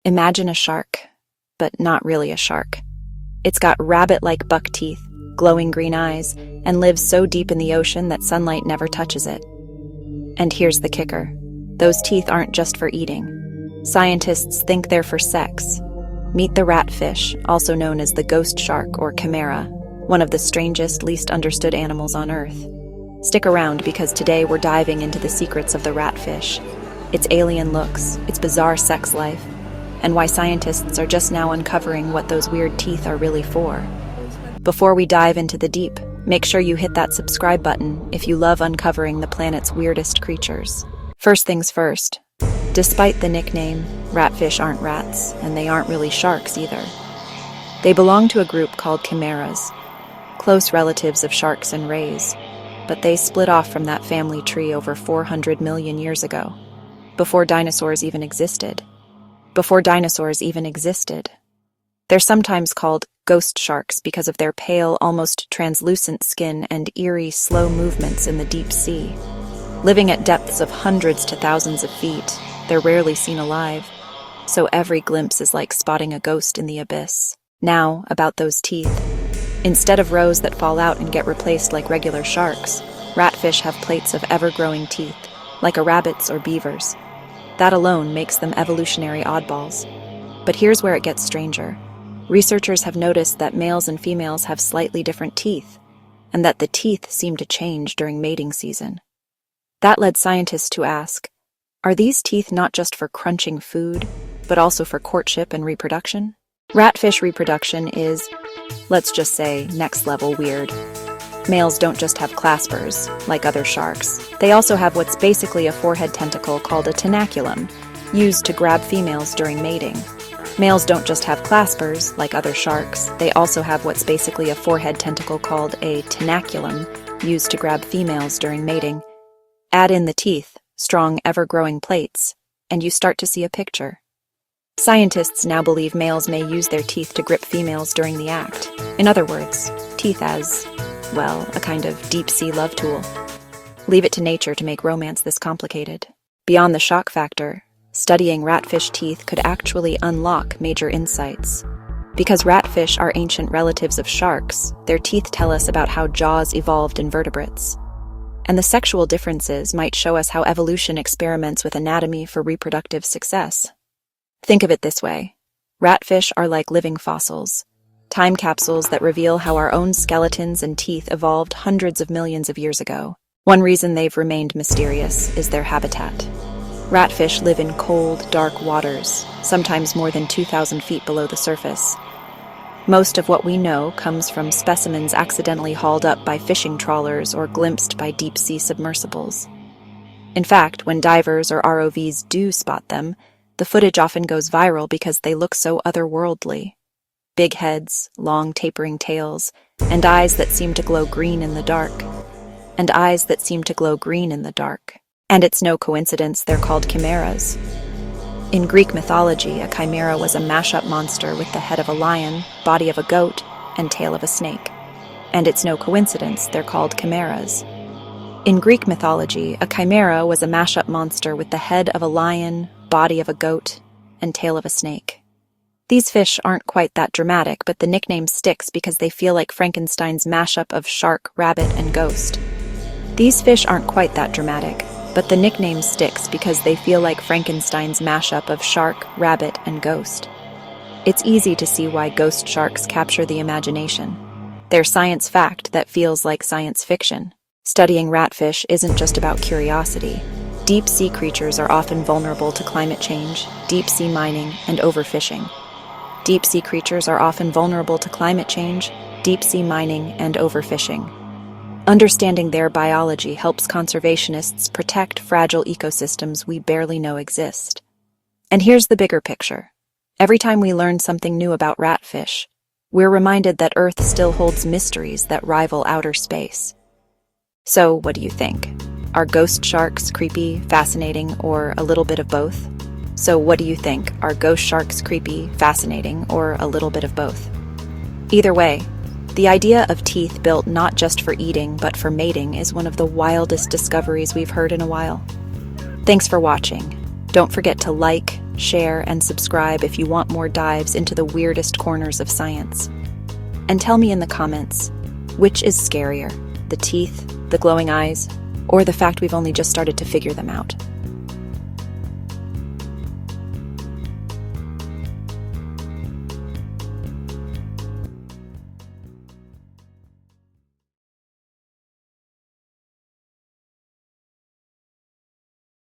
Imagine a shark, but not really a shark. It's got rabbit-like buck teeth, glowing green eyes, and lives so deep in the ocean that sunlight never touches it. And here's the kicker. Those teeth aren't just for eating. Scientists think they're for sex. Meet the ratfish, also known as the ghost shark or chimera, one of the strangest, least understood animals on Earth. Stick around because today we're diving into the secrets of the ratfish, its alien looks, its bizarre sex life, and why scientists are just now uncovering what those weird teeth are really for. Before we dive into the deep, make sure you hit that subscribe button if you love uncovering the planet's weirdest creatures. First things first, despite the nickname, ratfish aren't rats, and they aren't really sharks either. They belong to a group called chimeras, close relatives of sharks and rays, but they split off from that family tree over 400 million years ago, before dinosaurs even existed. They're sometimes called ghost sharks because of their pale, almost translucent skin and eerie, slow movements in the deep sea. Living at depths of hundreds to thousands of feet, they're rarely seen alive, so every glimpse is like spotting a ghost in the abyss. Now, about those teeth. Instead of rows that fall out and get replaced like regular sharks, ratfish have plates of ever-growing teeth, like a rabbit's or beaver's. That alone makes them evolutionary oddballs. But here's where it gets stranger. Researchers have noticed that males and females have slightly different teeth, and that the teeth seem to change during mating season. That led scientists to ask, are these teeth not just for crunching food, but also for courtship and reproduction? Ratfish reproduction is, let's just say, next level weird. Males don't just have claspers, like other sharks. They also have what's basically a forehead tentacle called a tenaculum, used to grab females during mating. Males don't just have claspers, like other sharks. They also have what's basically a forehead tentacle called a tenaculum, used to grab females during mating. Add in the teeth, strong, ever-growing plates, and you start to see a picture. Scientists now believe males may use their teeth to grip females during the act. In other words, teeth as, well, a kind of deep-sea love tool. Leave it to nature to make romance this complicated. Beyond the shock factor, studying ratfish teeth could actually unlock major insights. Because ratfish are ancient relatives of sharks, their teeth tell us about how jaws evolved in vertebrates. And the sexual differences might show us how evolution experiments with anatomy for reproductive success. Think of it this way. Ratfish are like living fossils, time capsules that reveal how our own skeletons and teeth evolved hundreds of millions of years ago. One reason they've remained mysterious is their habitat. Ratfish live in cold, dark waters, sometimes more than 2,000 feet below the surface. Most of what we know comes from specimens accidentally hauled up by fishing trawlers or glimpsed by deep-sea submersibles. In fact, when divers or ROVs do spot them, the footage often goes viral because they look so otherworldly. Big heads, long tapering tails, and eyes that seem to glow green in the dark. And it's no coincidence they're called chimeras. In Greek mythology, a chimera was a mashup monster with the head of a lion, body of a goat, and tail of a snake. And it's no coincidence they're called chimeras. In Greek mythology, a chimera was a mashup monster with the head of a lion, body of a goat, and tail of a snake. These fish aren't quite that dramatic, but the nickname sticks because they feel like Frankenstein's mashup of shark, rabbit, and ghost. It's easy to see why ghost sharks capture the imagination. They're science fact that feels like science fiction. Studying ratfish isn't just about curiosity. Deep-sea creatures are often vulnerable to climate change, deep-sea mining, and overfishing. Understanding their biology helps conservationists protect fragile ecosystems we barely know exist. And here's the bigger picture. Every time we learn something new about ratfish, we're reminded that Earth still holds mysteries that rival outer space. So, what do you think? Are ghost sharks creepy, fascinating, or a little bit of both? Either way, the idea of teeth built not just for eating but for mating is one of the wildest discoveries we've heard in a while. Thanks for watching. Don't forget to like, share, and subscribe if you want more dives into the weirdest corners of science. And tell me in the comments, which is scarier, the teeth, the glowing eyes, or the fact we've only just started to figure them out?